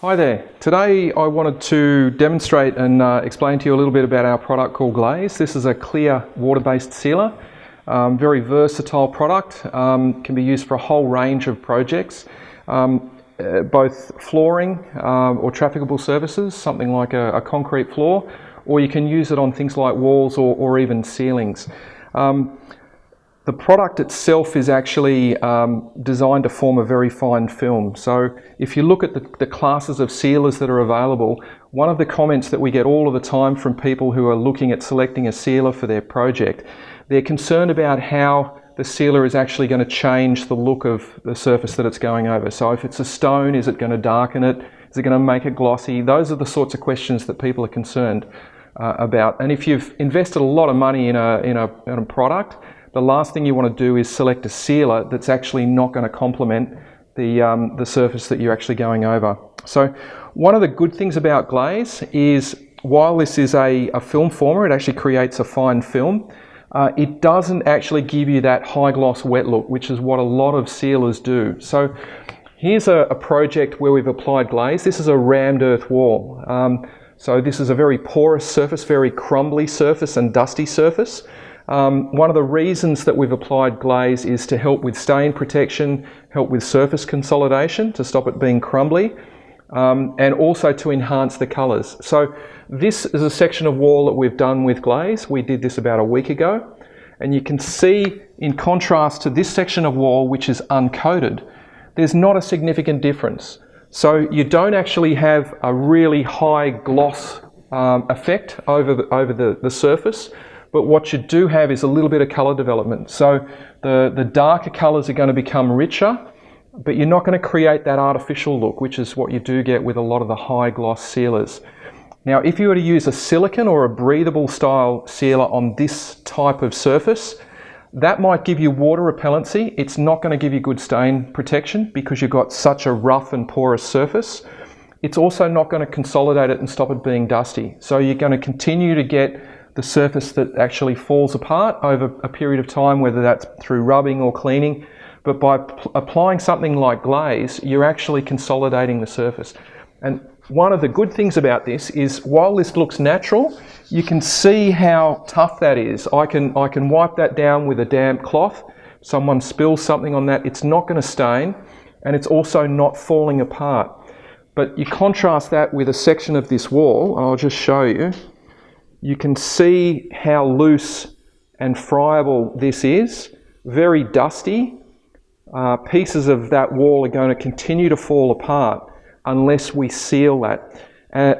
Hi there. Today I wanted to demonstrate and explain to you a little bit about our product called Glaze. This is a clear water-based sealer, very versatile product, can be used for a whole range of projects, both flooring or trafficable surfaces, something like a concrete floor, or you can use it on things like walls or even ceilings. The product itself is actually designed to form a very fine film. So if you look at the classes of sealers that are available, one of the comments that we get all of the time from people who are looking at selecting a sealer for their project, they're concerned about how the sealer is actually going to change the look of the surface that it's going over. So if it's a stone, is it going to darken it? Is it going to make it glossy? Those are the sorts of questions that people are concerned about. And if you've invested a lot of money in a product, the last thing you want to do is select a sealer that's actually not going to complement the surface that you're actually going over. So one of the good things about Glaze is, while this is a film former, it actually creates a fine film. It doesn't actually give you that high gloss wet look, which is what a lot of sealers do. So here's a project where we've applied Glaze. This is a rammed earth wall. So this is a very porous surface, very crumbly surface and dusty surface. One of the reasons that we've applied Glaze is to help with stain protection, help with surface consolidation, to stop it being crumbly, and also to enhance the colours. So this is a section of wall that we've done with Glaze. We did this about a week ago, and you can see, in contrast to this section of wall, which is uncoated, there's not a significant difference. So you don't actually have a really high gloss effect over the surface. But what you do have is a little bit of colour development. So the darker colours are going to become richer, but you're not going to create that artificial look, which is what you do get with a lot of the high gloss sealers. Now, if you were to use a silicone or a breathable style sealer on this type of surface, that might give you water repellency. It's not going to give you good stain protection because you've got such a rough and porous surface. It's also not going to consolidate it and stop it being dusty. So you're going to continue to get the surface that actually falls apart over a period of time, whether that's through rubbing or cleaning. But by applying something like Glaze, you're actually consolidating the surface. And one of the good things about this is, while this looks natural, you can see how tough that is. I can wipe that down with a damp cloth. Someone spills something on that, it's not going to stain, and it's also not falling apart. But you contrast that with a section of this wall, and I'll just show you. You can see how loose and friable this is, very dusty. Pieces of that wall are going to continue to fall apart unless we seal that.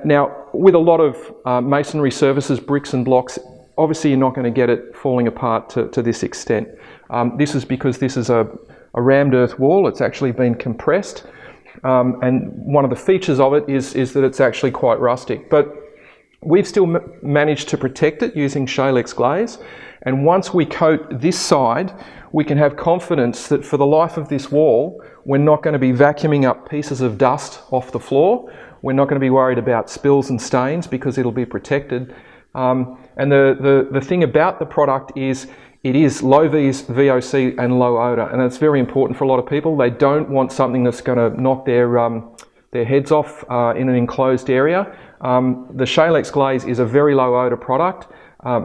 Now, with a lot of masonry surfaces, bricks and blocks, obviously you're not going to get it falling apart to this extent. This is because this is a rammed earth wall. It's actually been compressed, and one of the features of it is that it's actually quite rustic. But we've still managed to protect it using Shalex glaze, and once we coat this side, we can have confidence that for the life of this wall, we're not going to be vacuuming up pieces of dust off the floor. We're not going to be worried about spills and stains because it'll be protected. And the thing about the product is it is low VOC and low odour, and it's very important for a lot of people. They don't want something that's going to knock their heads off in an enclosed area. The Shalex glaze is a very low odour product,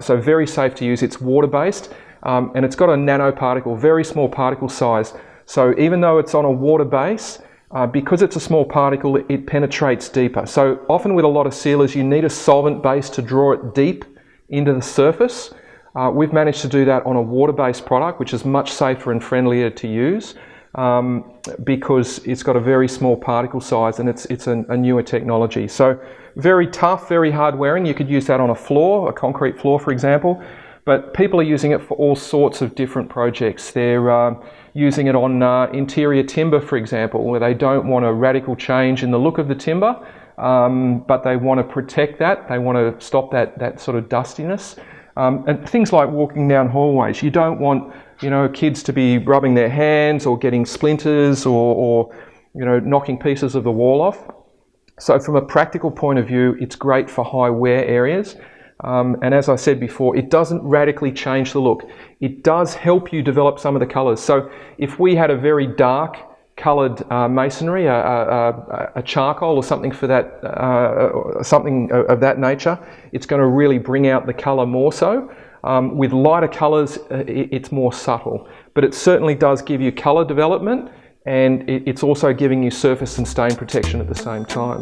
so very safe to use. It's water-based, and it's got a nanoparticle, very small particle size. So even though it's on a water base, because it's a small particle, it penetrates deeper. So often with a lot of sealers, you need a solvent base to draw it deep into the surface. We've managed to do that on a water-based product, which is much safer and friendlier to use, because it's got a very small particle size, and it's a newer technology. So very tough, very hard wearing. You could use that on a floor, a concrete floor, for example, but people are using it for all sorts of different projects. They're using it on interior timber, for example, where they don't want a radical change in the look of the timber, but they want to protect that. They want to stop that sort of dustiness. And things like walking down hallways. You don't want, kids to be rubbing their hands or getting splinters or knocking pieces of the wall off. So from a practical point of view, it's great for high wear areas. And as I said before, it doesn't radically change the look. It does help you develop some of the colours. So if we had a very dark coloured masonry, a charcoal or something for that, something of that nature, it's going to really bring out the colour more so. With lighter colours, it's more subtle, but it certainly does give you colour development, and it's also giving you surface and stain protection at the same time.